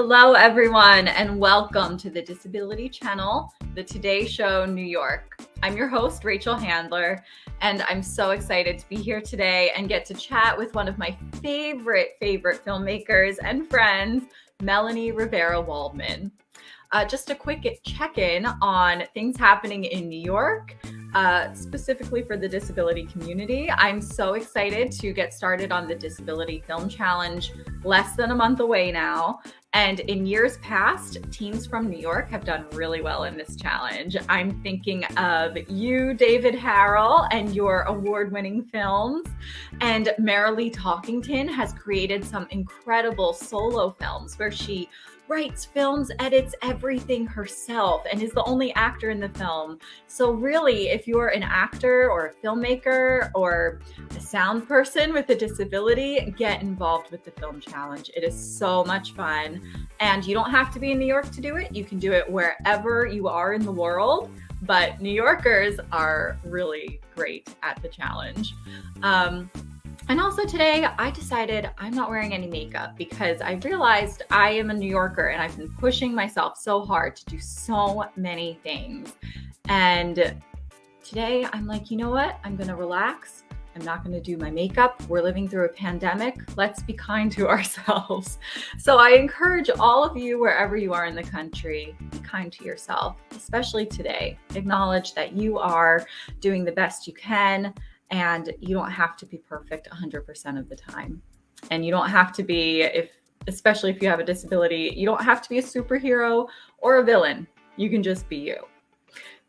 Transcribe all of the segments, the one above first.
Hello, everyone, and welcome to the Disability Channel, the Today Show New York. I'm your host, Rachel Handler, and I'm so excited to be here today and get to chat with one of my favorite filmmakers and friends, Melanie Rivera Waldman. Just a quick check-in on things happening in New York, specifically for the disability community. I'm so excited to get started on the Disability Film Challenge, less than a month away now. And in years past, teams from New York have done really well in this challenge. I'm thinking of you, David Harrell, and your award-winning films. And Marilee Talkington has created some incredible solo films where she writes, films, edits everything herself, and is the only actor in the film. So really, if you're an actor or a filmmaker or a sound person with a disability, get involved with the film challenge. It is so much fun. And you don't have to be in New York to do it. You can do it wherever you are in the world. But New Yorkers are really great at the challenge. And also today, I decided I'm not wearing any makeup because I realized I am a New Yorker and I've been pushing myself so hard to do so many things. And today I'm like, you know what? I'm going to relax. I'm not going to do my makeup. We're living through a pandemic. Let's be kind to ourselves. So I encourage all of you, wherever you are in the country, be kind to yourself, especially today. Acknowledge that you are doing the best you can. And you don't have to be perfect 100% of the time. And you don't have to be, especially if you have a disability, you don't have to be a superhero or a villain. You can just be you.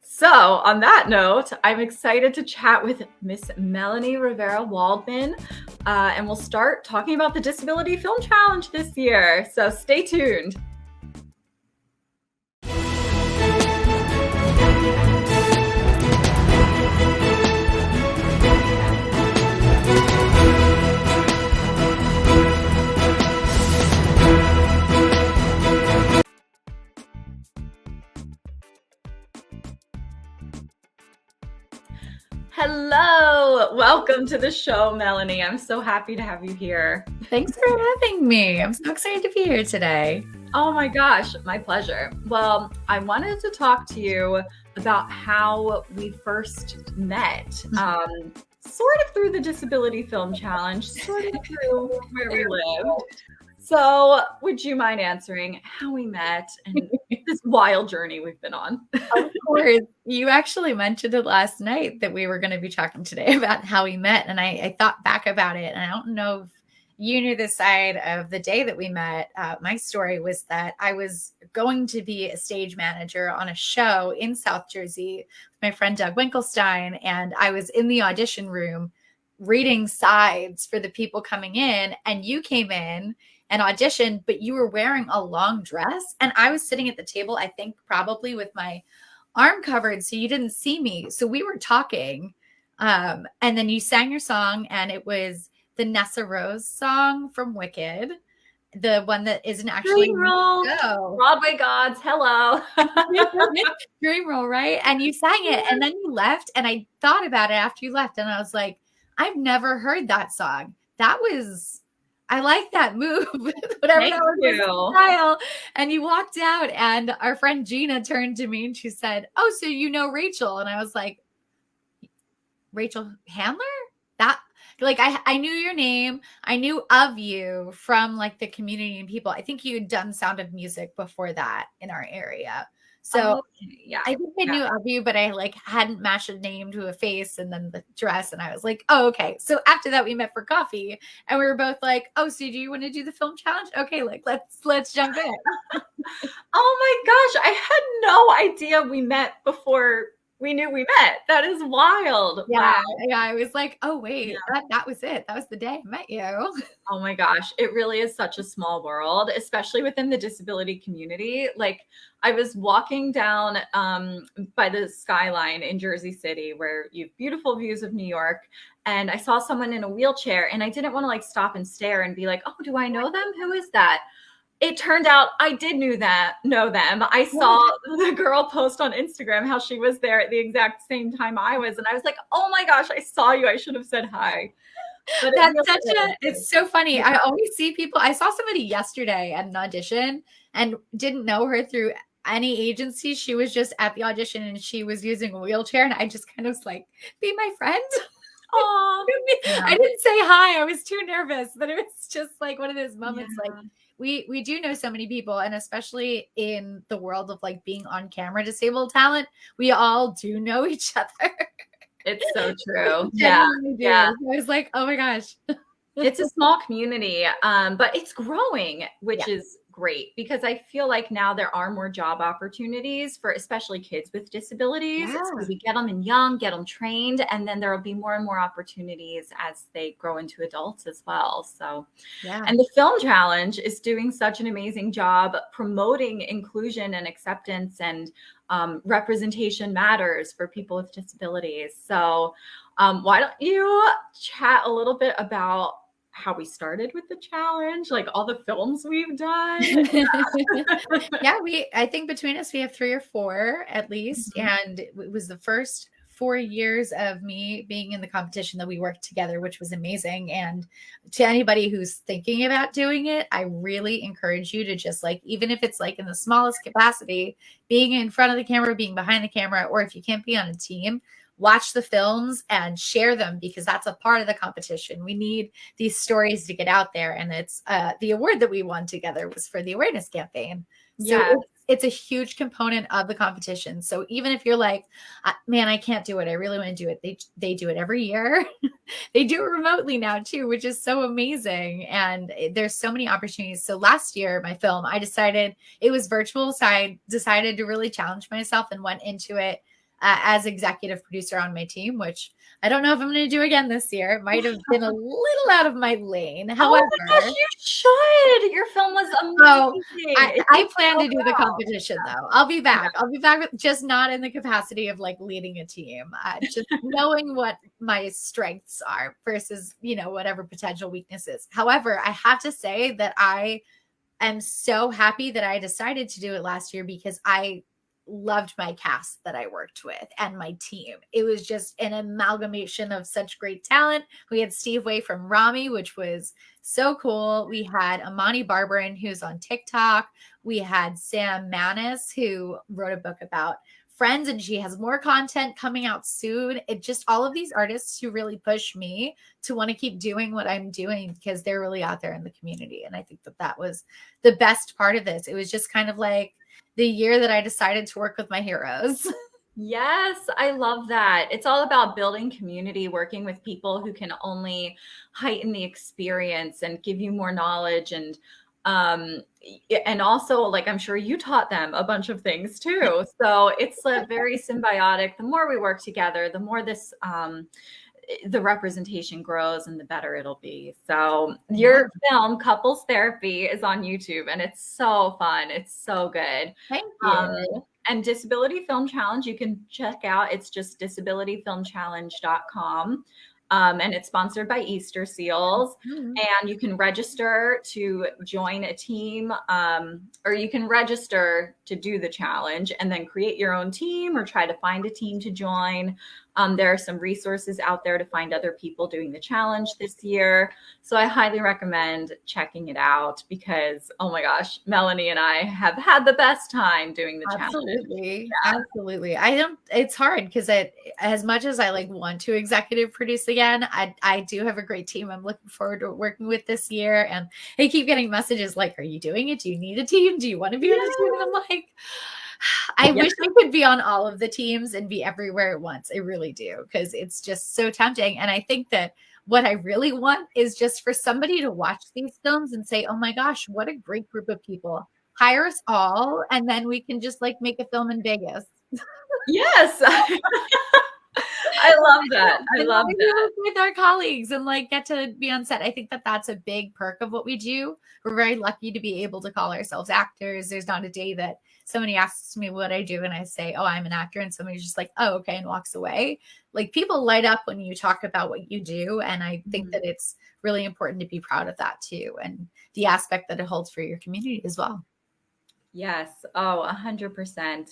So on that note, I'm excited to chat with Miss Melanie Rivera Waldman. And we'll start talking about the Disability Film Challenge this year. So stay tuned. Hello, welcome to the show, Melanie. I'm so happy to have you here. Thanks for having me. I'm so excited to be here today. Oh my gosh, my pleasure. Well, I wanted to talk to you about how we first met, sort of through the Disability Film Challenge, sort of through where we lived. So would you mind answering how we met and this wild journey we've been on? Of course. You actually mentioned it last night that we were going to be talking today about how we met. And I thought back about it. And I don't know if you knew this side of the day that we met. My story was that I was going to be a stage manager on a show in South Jersey with my friend Doug Winkelstein. And I was in the audition room reading sides for the people coming in. And you came in and auditioned, but you were wearing a long dress. And I was sitting at the table, I think probably with my arm covered, so you didn't see me. So we were talking. And then you sang your song, and it was the Nessa Rose song from Wicked, the one that isn't actually Dreamroll, Broadway Gods, hello. Dreamroll, right? And you sang it, and then you left, and I thought about it after you left, and I was like, I've never heard that song. I like that move, whatever Thank that was you. style. And you walked out, and our friend Gina turned to me and she said, "Oh, so you know Rachel?" And I was like, "Rachel Handler?" I knew your name. I knew of you from like the community and people. I think you had done Sound of Music before that in our area. So yeah, I think I knew of you, but I like hadn't matched a name to a face and then the dress. And I was like, oh, okay. So after that, we met for coffee and we were both like, oh, so do you want to do the film challenge? Okay, like let's jump in. Oh my gosh, I had no idea we met before we knew we met. That is wild. Yeah, Wow. yeah. I was like, oh wait, that was it. That was the day I met you. Oh my gosh, it really is such a small world, especially within the disability community. Like I was walking down by the skyline in Jersey City where you have beautiful views of New York. And I saw someone in a wheelchair and I didn't want to like stop and stare and be like, oh, do I know them? Who is that? It turned out I did know them. I saw the girl post on Instagram how she was there at the exact same time I was. And I was like, oh my gosh, I saw you. I should have said hi. But it That's really such is. it's so funny. I always see people. I saw somebody yesterday at an audition and didn't know her through any agency. She was just at the audition and she was using a wheelchair. And I just kind of was like, be my friend. Aw. I didn't say hi. I was too nervous, but it was just like one of those moments. Yeah. Like we do know so many people, and especially in the world of like being on camera disabled talent, we all do know each other. It's so true. Yeah. Genuinely do. Yeah. So I was like, oh my gosh. It's a small community, but it's growing, Yeah. which is great because I feel like now there are more job opportunities for especially kids with disabilities. Yeah. So we get them in young, get them trained, and then there will be more and more opportunities as they grow into adults as well. So, Yeah. and the Film Challenge is doing such an amazing job promoting inclusion and acceptance and representation matters for people with disabilities. So, why don't you chat a little bit about how we started with the challenge, like all the films we've done? Yeah, I think between us we have 3 or 4 at least, Mhm. and it was the first 4 years of me being in the competition that we worked together, which was amazing. And to anybody who's thinking about doing it, I really encourage you to just like, even if it's like in the smallest capacity, being in front of the camera, being behind the camera, or if you can't be on a team, watch the films and share them because that's a part of the competition. We need these stories to get out there. And it's the award that we won together was for the awareness campaign. So Yeah. it's a huge component of the competition. So even if you're like, man, I can't do it, I really want to do it. They do it every year. They do it remotely now too, which is so amazing. And there's so many opportunities. So last year, my film, I decided it was virtual. So I decided to really challenge myself and went into it as executive producer on my team, which I don't know if I'm going to do again this year. It might have been a little out of my lane. However, Oh my gosh, you should. Your film was so amazing. I plan to do the competition though. I'll be back. I'll be back, just not in the capacity of like leading a team. Just knowing what my strengths are versus, whatever potential weaknesses. However, I have to say that I am so happy that I decided to do it last year because I loved my cast that I worked with and my team. It was just an amalgamation of such great talent. We had Steve Way from Rami, which was so cool. We had Amani Barbarin, who's on TikTok. We had Sam Manis, who wrote a book about Friends, and she has more content coming out soon. It just all of these artists who really push me to want to keep doing what I'm doing because they're really out there in the community. And I think that was the best part of this. It was just kind of like the year that I decided to work with my heroes. Yes, I love that. It's all about building community, working with people who can only heighten the experience and give you more knowledge and also like I'm sure you taught them a bunch of things too. So it's a very symbiotic. The more we work together, the more this the representation grows and the better it'll be. So your film Couples Therapy is on YouTube and it's so fun. It's so good. Thank you. And Disability Film Challenge, you can check out. It's just disabilityfilmchallenge.com. And it's sponsored by Easter Seals. Mm-hmm. And you can register to join a team, or you can register to do the challenge and then create your own team or try to find a team to join. There are some resources out there to find other people doing the challenge this year. So I highly recommend checking it out because, oh my gosh, Melanie and I have had the best time doing the challenge. Absolutely. Yeah. Absolutely. It's hard because as much as I like want to executive produce again, I do have a great team I'm looking forward to working with this year. And I keep getting messages like, are you doing it? Do you need a team? Do you want to be on a team? And I'm like, I wish I could be on all of the teams and be everywhere at once. I really do, because it's just so tempting. And I think that what I really want is just for somebody to watch these films and say, oh my gosh, what a great group of people. Hire us all, and then we can just like make a film in Vegas. Yes. I love that. I love that. With our colleagues and like get to be on set. I think that that's a big perk of what we do. We're very lucky to be able to call ourselves actors. There's not a day that somebody asks me what I do and I say, oh, I'm an actor. And somebody's just like, oh, okay, and walks away. Like people light up when you talk about what you do. And I think that it's really important to be proud of that too. And the aspect that it holds for your community as well. Yes. Oh, 100%. And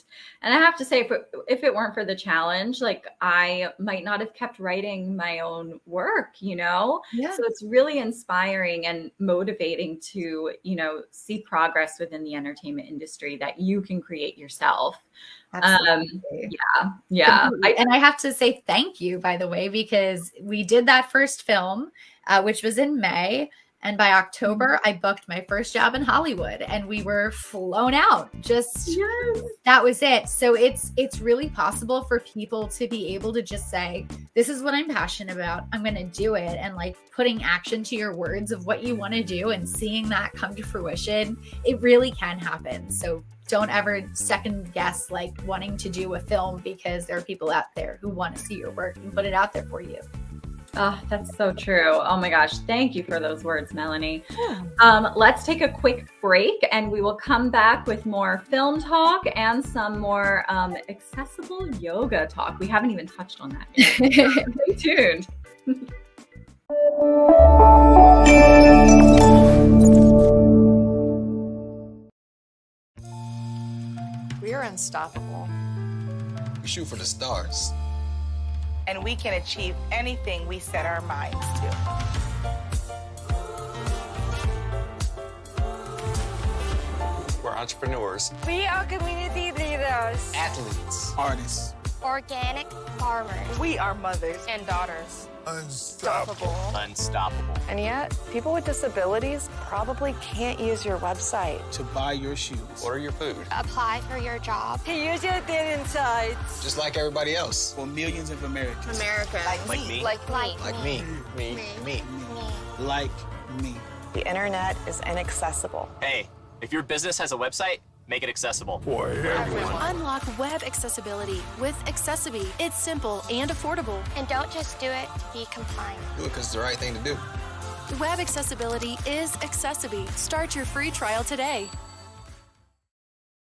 I have to say, if it weren't for the challenge, like I might not have kept writing my own work, you know? Yeah, So it's really inspiring and motivating to, you know, see progress within the entertainment industry that you can create yourself. Um, absolutely. yeah, yeah. Completely. And I have to say thank you, by the way, because we did that first film, which was in May. And by October, I booked my first job in Hollywood and we were flown out. Just Yes. that was it. So it's really possible for people to be able to just say, this is what I'm passionate about. I'm going to do it. And like putting action to your words of what you want to do and seeing that come to fruition, it really can happen. So don't ever second guess like wanting to do a film because there are people out there who want to see your work and put it out there for you. Oh, that's so true. Oh my gosh. Thank you for those words, Melanie. Yeah. Let's take a quick break and we will come back with more film talk and some more accessible yoga talk. We haven't even touched on that yet. Stay tuned. We are unstoppable, We shoot for the stars. and we can achieve anything we set our minds to. We're entrepreneurs, We are community leaders, athletes, Artists. organic farmers, We are mothers and daughters. Unstoppable. unstoppable. And yet, people with disabilities probably can't use your website. To buy your shoes. Order your food, Apply for your job. To use your data insights. just like everybody else. For millions of Americans. America. Like me. Like Me. Me. Like me. The internet is inaccessible. Hey, if your business has a website, make it accessible. For everyone. Unlock web accessibility with Accessiby. It's simple and affordable. And don't just do it to be compliant. Do it because it's the right thing to do. Web accessibility is Accessiby. Start your free trial today.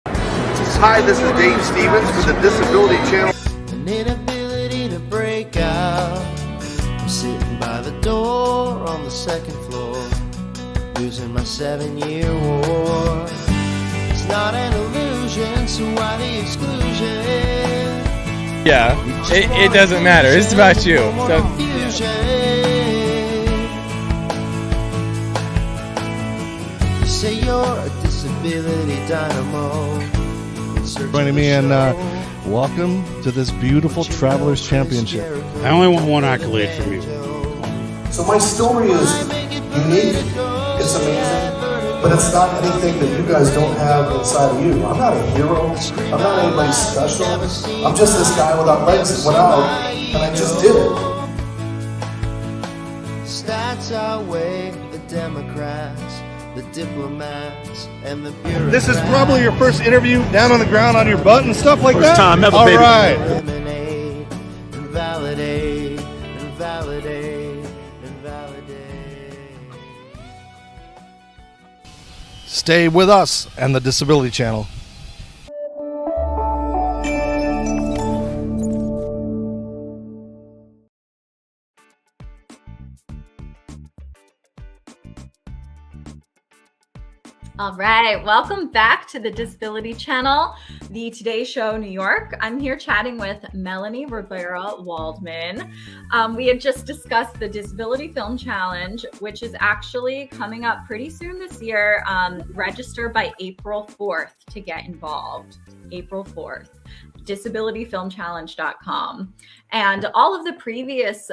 Hi, this is Dave Stevens for the Disability Channel. An inability to break out. I'm sitting by the door on the second floor, losing my 7-year war. It's not an illusion, so why the exclusion? Yeah, it doesn't matter. It's about you. So, You say you're a disability dynamo. Joining me and welcome to this beautiful Travelers Championship. I only want one accolade from you. So my story is unique, it's amazing, but it's not anything that you guys don't have inside of you. I'm not a hero, I'm not anybody special. I'm just this guy without legs that went out, and I just did it. Stats outweigh the Democrats, the diplomats, and the bureaucrats. This is probably your first interview down on the ground on your butt and stuff like First that? time ever, All baby. right. Eliminate and validate and validate and validate. Stay with us and the Disability Channel. All right, welcome back to the Disability Channel, the Today Show New York. I'm here chatting with Melanie Rivera Waldman. We had just discussed the Disability Film Challenge, which is actually coming up pretty soon this year. Register by April 4th to get involved. April 4th, disabilityfilmchallenge.com. And all of the previous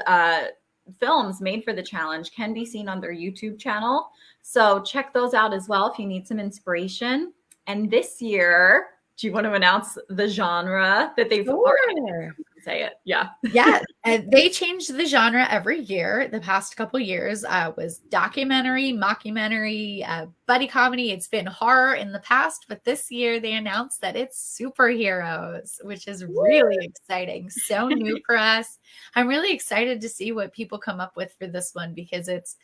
films made for the challenge can be seen on their YouTube channel. So check those out as well if you need some inspiration. And this year, do you want to announce the genre that they've already say it? Yeah. Yeah. They change the genre every year. The past couple years was documentary, mockumentary, buddy comedy. It's been horror in the past, but this year they announced that it's superheroes, which is really exciting. So new for us. I'm really excited to see what people come up with for this one because it's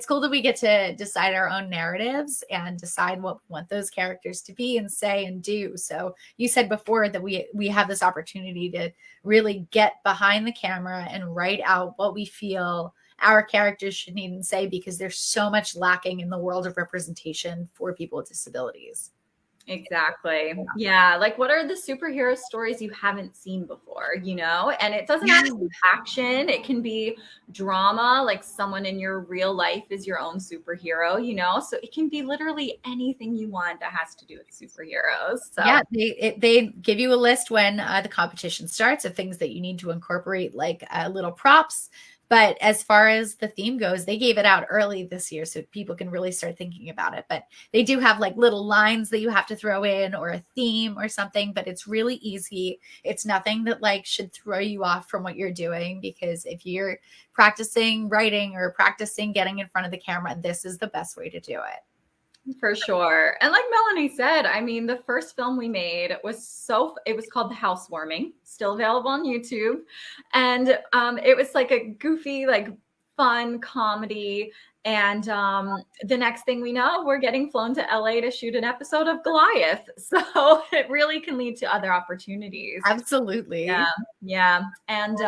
cool that we get to decide our own narratives and decide what we want those characters to be and say and do. So you said before that we have this opportunity to really get behind the camera and write out what we feel our characters should need and say because there's so much lacking in the world of representation for people with disabilities. Exactly. Yeah. Like, what are the superhero stories you haven't seen before, you know? And it doesn't have to be action, it can be drama, like someone in your real life is your own superhero, you know? So it can be literally anything you want that has to do with superheroes. So, Yeah, they give you a list when the competition starts of things that you need to incorporate, like little props. But as far as the theme goes, they gave it out early this year so people can really start thinking about it. But they do have like little lines that you have to throw in or a theme or something, but it's really easy. It's nothing that like should throw you off from what you're doing, because if you're practicing writing or practicing getting in front of the camera, this is the best way to do it. for sure. And like Melanie said, I mean, the first film we made it was called The Housewarming, still available on YouTube. And it was like a goofy, like fun comedy. And the next thing we know, we're getting flown to LA to shoot an episode of Goliath. So it really can lead to other opportunities. Absolutely. Yeah. Yeah. And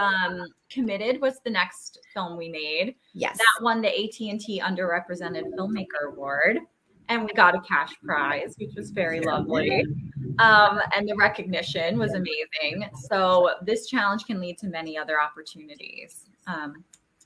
Committed was the next film we made. Yes. That won the AT&T Underrepresented Filmmaker Award. And we got a cash prize, which was very lovely. And the recognition was amazing. So this challenge can lead to many other opportunities.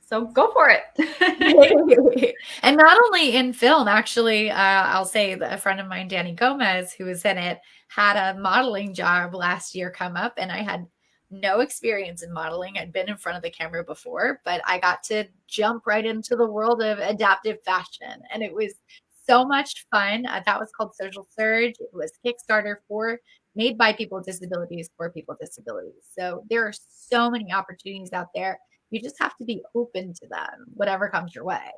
So go for it. And not only in film, actually, I'll say that a friend of mine, Danny Gomez, who was in it, had a modeling job last year come up, and I had no experience in modeling. I'd been in front of the camera before, but I got to jump right into the world of adaptive fashion. And it was so much fun. That was called Social Surge. It was Kickstarter made by people with disabilities for people with disabilities. So there are so many opportunities out there. You just have to be open to them, whatever comes your way.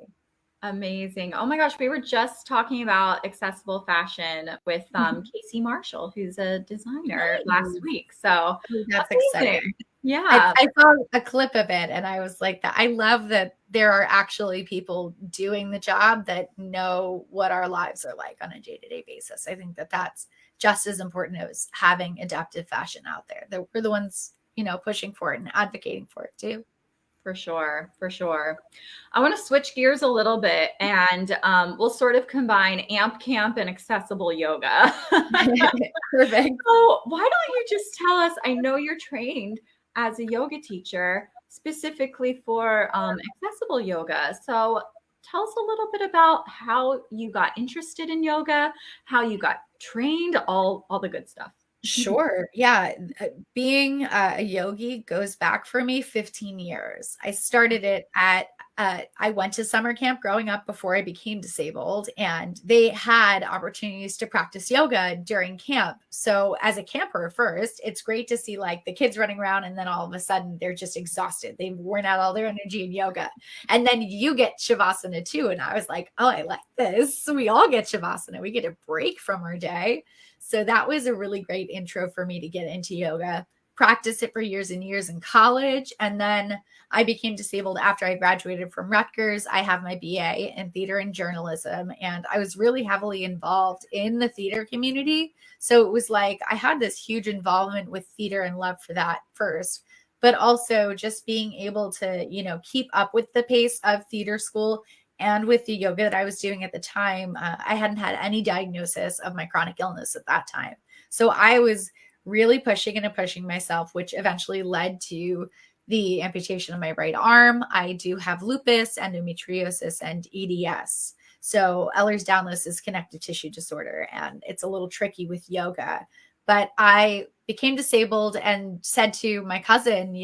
Amazing. Oh my gosh, we were just talking about accessible fashion with Casey Marshall, who's a designer, last week. So that's amazing. Exciting. Yeah. I saw a clip of it and I was like, I love that there are actually people doing the job that know what our lives are like on a day-to-day basis. I think that that's just as important as having adaptive fashion out there. That we're the ones, pushing for it and advocating for it too. For sure. For sure. I want to switch gears a little bit and we'll sort of combine AMP camp and accessible yoga. Perfect. So why don't you just tell us, I know you're trained as a yoga teacher specifically for accessible yoga. So tell us a little bit about how you got interested in yoga, how you got trained, all the good stuff. Sure. Yeah. Being a yogi goes back for me 15 years. I started it I went to summer camp growing up before I became disabled, and they had opportunities to practice yoga during camp. So as a camper first, it's great to see like the kids running around and then all of a sudden they're just exhausted. They've worn out all their energy in yoga. And then you get Shavasana too. And I was like, oh, I like this. So we all get Shavasana. We get a break from our day. So that was a really great intro for me to get into yoga, practice it for years and years in college. And then I became disabled after I graduated from Rutgers. I have my BA in theater and journalism, and I was really heavily involved in the theater community. So it was like I had this huge involvement with theater and love for that first, but also just being able to, keep up with the pace of theater school. And with the yoga that I was doing at the time, I hadn't had any diagnosis of my chronic illness at that time. So I was really pushing myself, which eventually led to the amputation of my right arm. I do have lupus, endometriosis, and EDS. So Ehlers-Danlos is connective tissue disorder, and it's a little tricky with yoga. But I became disabled and said to my cousin,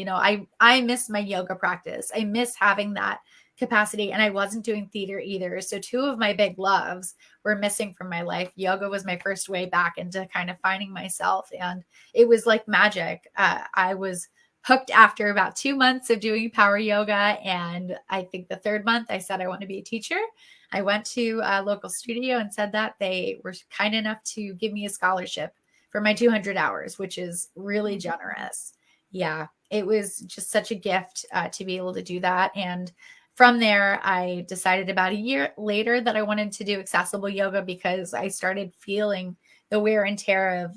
I miss my yoga practice. I miss having that capacity, and I wasn't doing theater either. So two of my big loves were missing from my life. Yoga was my first way back into kind of finding myself, and it was like magic. I was hooked after about 2 months of doing power yoga, and I think the third month I said I want to be a teacher. I went to a local studio and said that they were kind enough to give me a scholarship for my 200 hours, which is really generous. Yeah, it was just such a gift to be able to do that. And from there, I decided about a year later that I wanted to do accessible yoga because I started feeling the wear and tear of,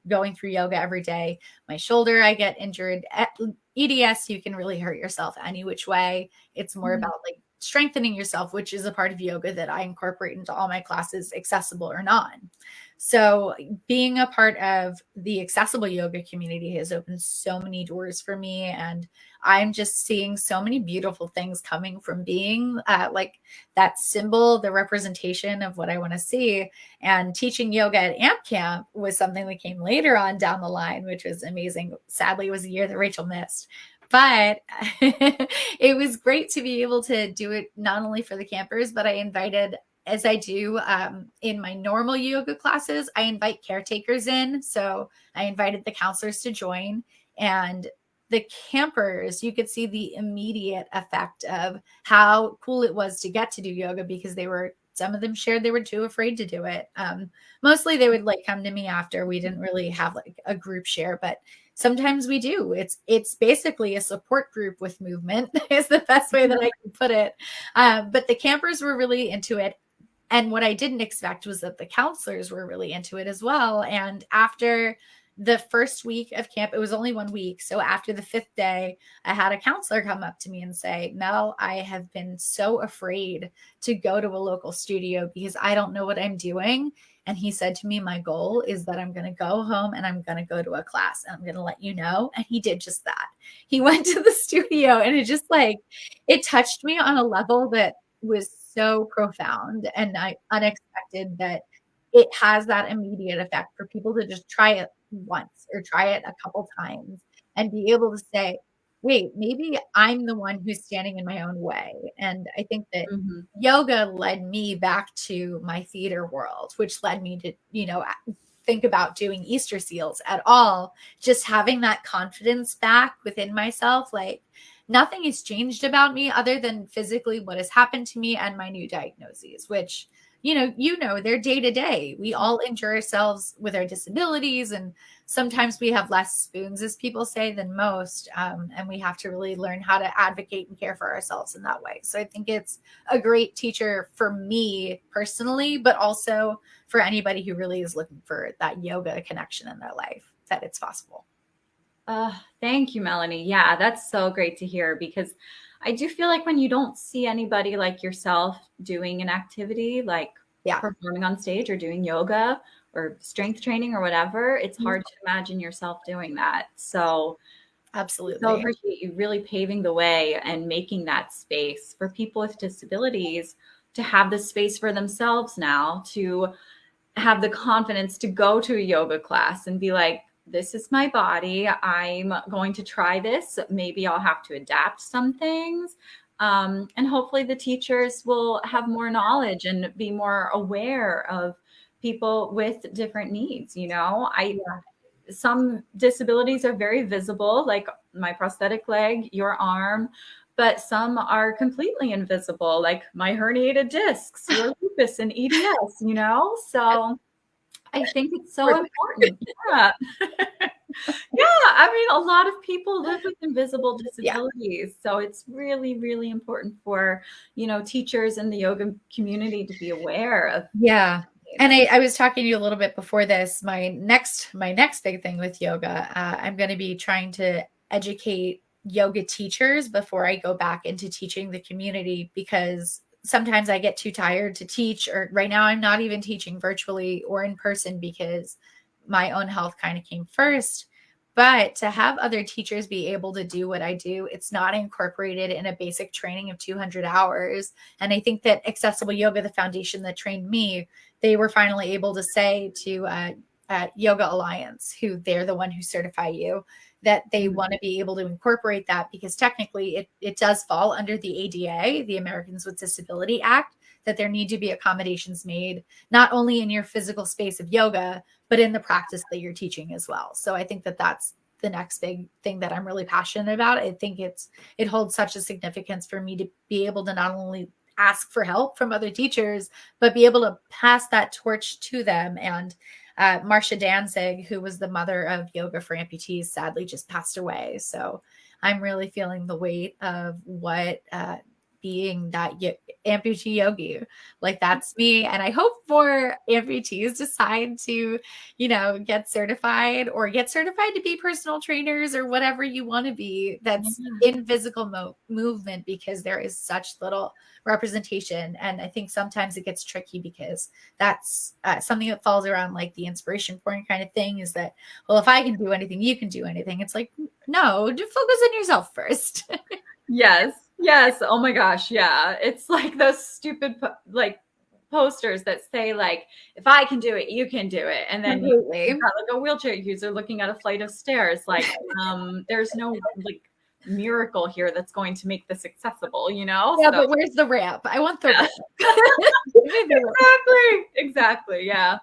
going through yoga every day. My shoulder, I get injured. At EDS, you can really hurt yourself any which way. It's more about like strengthening yourself, which is a part of yoga that I incorporate into all my classes, accessible or non. So being a part of the accessible yoga community has opened so many doors for me. And I'm just seeing so many beautiful things coming from being like that symbol, the representation of what I want to see. And teaching yoga at AMP Camp was something that came later on down the line, which was amazing. Sadly, it was a year that Rachel missed. But it was great to be able to do it not only for the campers, but I invited, as I do in my normal yoga classes, I invite caretakers in. So I invited the counselors to join, and the campers, you could see the immediate effect of how cool it was to get to do yoga, because some of them shared they were too afraid to do it. Mostly they would like come to me after. We didn't really have like a group share, but sometimes we do. It's basically a support group with movement is the best way that I can put it. But the campers were really into it. And what I didn't expect was that the counselors were really into it as well. And after the first week of camp, it was only 1 week. So after the 5th day, I had a counselor come up to me and say, Mel, I have been so afraid to go to a local studio because I don't know what I'm doing. And he said to me, my goal is that I'm going to go home and I'm going to go to a class and I'm going to let you know. And he did just that. He went to the studio, and it just it touched me on a level that was so profound and unexpected, that it has that immediate effect for people to just try it once or try it a couple times and be able to say, wait, maybe I'm the one who's standing in my own way. And I think that yoga led me back to my theater world, which led me to, think about doing Easter seals at all. Just having that confidence back within myself, like nothing has changed about me other than physically what has happened to me and my new diagnoses, which, they're day to day. We all injure ourselves with our disabilities, and sometimes we have less spoons, as people say, than most. And we have to really learn how to advocate and care for ourselves in that way. So I think it's a great teacher for me personally, but also for anybody who really is looking for that yoga connection in their life, that it's possible. Thank you, Melanie. Yeah, that's so great to hear, because I do feel like when you don't see anybody like yourself doing an activity like performing on stage or doing yoga or strength training or whatever, it's hard to imagine yourself doing that. So absolutely. So appreciate you really paving the way and making that space for people with disabilities to have the space for themselves now, to have the confidence to go to a yoga class and be like, this is my body. I'm going to try this. Maybe I'll have to adapt some things. And hopefully the teachers will have more knowledge and be more aware of people with different needs. Some disabilities are very visible, like my prosthetic leg, your arm, but some are completely invisible, like my herniated discs, your lupus and EDS, So I think it's so important. Yeah. A lot of people live with invisible disabilities. So it's really, really important for, teachers in the yoga community to be aware of. Yeah. And I was talking to you a little bit before this. My next big thing with yoga, I'm going to be trying to educate yoga teachers before I go back into teaching the community, because sometimes I get too tired to teach, or right now I'm not even teaching virtually or in person because my own health kind of came first. But to have other teachers be able to do what I do, it's not incorporated in a basic training of 200 hours. And I think that Accessible Yoga, the foundation that trained me, they were finally able to say to Yoga Alliance, who they're the one who certify you, that they want to be able to incorporate that, because technically it does fall under the ADA, the Americans with Disability Act, that there need to be accommodations made, not only in your physical space of yoga, but in the practice that you're teaching as well. So I think that that's the next big thing that I'm really passionate about. I think it holds such a significance for me to be able to not only ask for help from other teachers, but be able to pass that torch to them. And Marcia Danzig, who was the mother of yoga for amputees, sadly just passed away. So I'm really feeling the weight of what being that amputee yogi. Like that's me. And I hope more amputees decide to, get certified to be personal trainers or whatever you want to be that's in physical movement, because there is such little representation. And I think sometimes it gets tricky because that's something that falls around like the inspiration porn kind of thing, is that, well, if I can do anything, you can do anything. It's like, no, just focus on yourself first. Yes. Oh my gosh. Yeah. It's like those stupid posters that say like, if I can do it, you can do it. And then you've got like a wheelchair user looking at a flight of stairs. Like, there's no like miracle here that's going to make this accessible, Yeah, but where's the ramp? I want the ramp. Exactly. Yeah.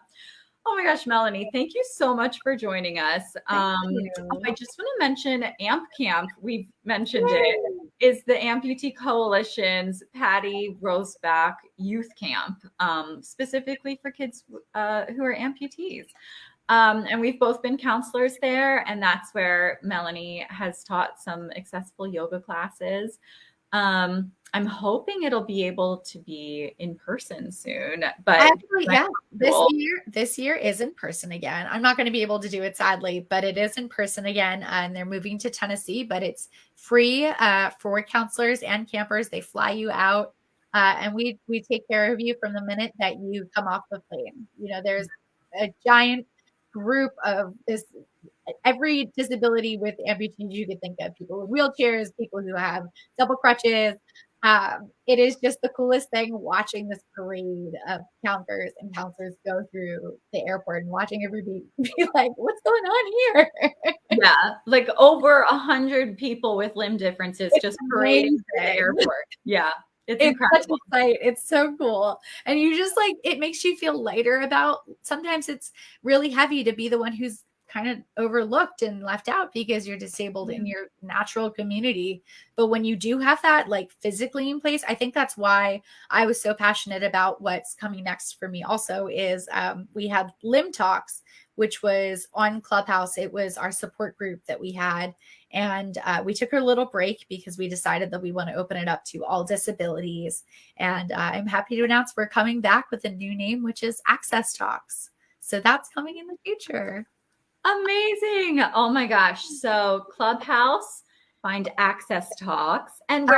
Oh my gosh, Melanie, thank you so much for joining us. I just want to mention AMP Camp. We've mentioned it, is the Amputee Coalition's Patty Roseback Youth Camp, specifically for kids who are amputees. And we've both been counselors there, and that's where Melanie has taught some accessible yoga classes. I'm hoping it'll be able to be in person soon, but actually, yeah, this year is in person again. I'm not going to be able to do it, sadly, but it is in person again, and they're moving to Tennessee, but it's free for counselors and campers. They fly you out, and we take care of you from the minute that you come off the plane. There's a giant group of every disability with amputees you could think of, people with wheelchairs, people who have double crutches. It is just the coolest thing watching this parade of counters and counselors go through the airport and watching everybody be like, what's going on here? Yeah, like over 100 people with limb differences just parading through the airport. Yeah. It's incredible. Such a sight. It's so cool. And you just it makes you feel lighter about, sometimes it's really heavy to be the one who's kind of overlooked and left out because you're disabled in your natural community. But when you do have that physically in place, I think that's why I was so passionate about what's coming next for me also is we had Limb Talks, which was on Clubhouse. It was our support group that we had. And we took a little break because we decided that we want to open it up to all disabilities. And I'm happy to announce we're coming back with a new name, which is Access Talks. So that's coming in the future. Amazing. Oh my gosh. So Clubhouse, find Access Talks, and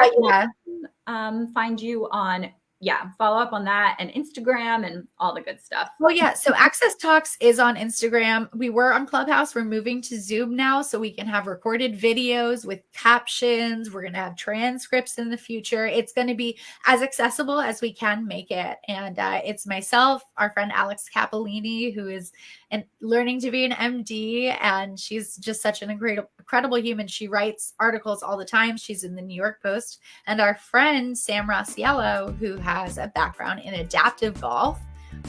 find you on, follow up on that, and Instagram and all the good stuff. Oh yeah. So Access Talks is on Instagram. We were on Clubhouse. We're moving to Zoom now, so we can have recorded videos with captions. We're going to have transcripts in the future. It's going to be as accessible as we can make it. And it's myself, our friend Alex Capolini, who is learning to be an MD, and she's just such an incredible human. She writes articles all the time. She's in the New York Post. And our friend Sam Rossiello, who has a background in adaptive golf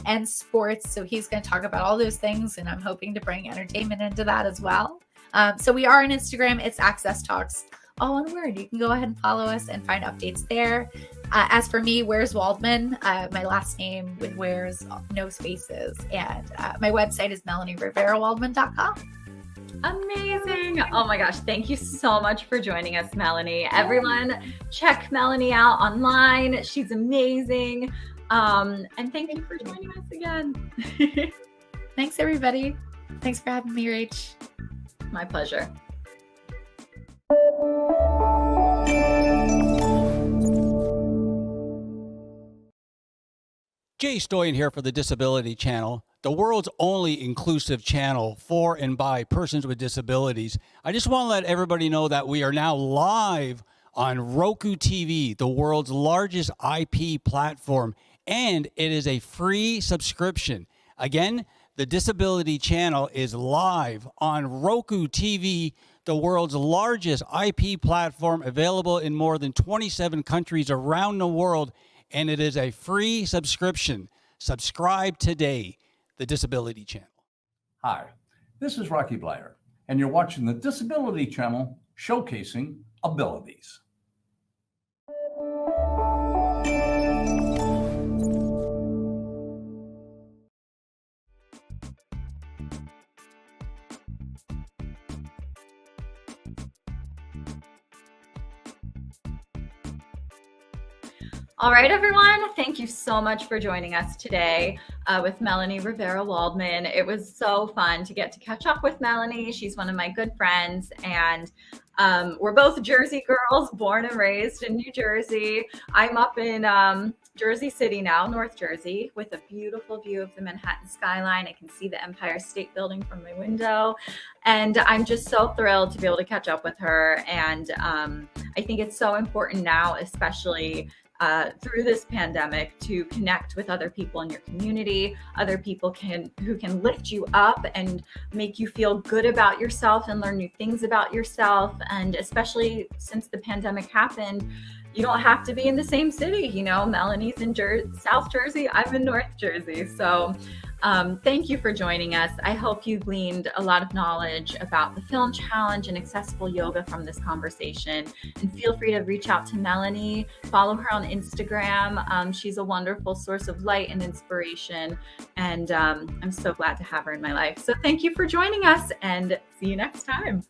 and sports. So he's going to talk about all those things, and I'm hoping to bring entertainment into that as well. So we are on Instagram. It's Access Talks, all one word. You can go ahead and follow us and find updates there. As for me, Where's Waldman? My last name with Where's, no spaces. And my website is MelanieRiveraWaldman.com. Amazing. Oh my gosh. Thank you so much for joining us, Melanie. Everyone, check Melanie out online. She's amazing. And thank you for joining us again. Thanks, everybody. Thanks for having me, Rach. My pleasure. Jay Stoyan here for the Disability Channel, the world's only inclusive channel for and by persons with disabilities. I just want to let everybody know that we are now live on Roku TV, the world's largest IP platform, and it is a free subscription. Again, the Disability Channel is live on Roku TV, the world's largest IP platform, available in more than 27 countries around the world, and it is a free subscription. Subscribe today, the Disability Channel. Hi, this is Rocky Blyer, and you're watching the Disability Channel, showcasing abilities. All right, everyone. Thank you so much for joining us today with Melanie Rivera Waldman. It was so fun to get to catch up with Melanie. She's one of my good friends, and we're both Jersey girls, born and raised in New Jersey. I'm up in Jersey City now, North Jersey, with a beautiful view of the Manhattan skyline. I can see the Empire State Building from my window. And I'm just so thrilled to be able to catch up with her. And I think it's so important now, especially through this pandemic, to connect with other people in your community, other people who can lift you up and make you feel good about yourself and learn new things about yourself. And especially since the pandemic happened, you don't have to be in the same city. You know, Melanie's in South Jersey, I'm in North Jersey. So thank you for joining us. I hope you gleaned a lot of knowledge about the film challenge and accessible yoga from this conversation. And feel free to reach out to Melanie, follow her on Instagram. She's a wonderful source of light and inspiration. And I'm so glad to have her in my life. So thank you for joining us, and see you next time.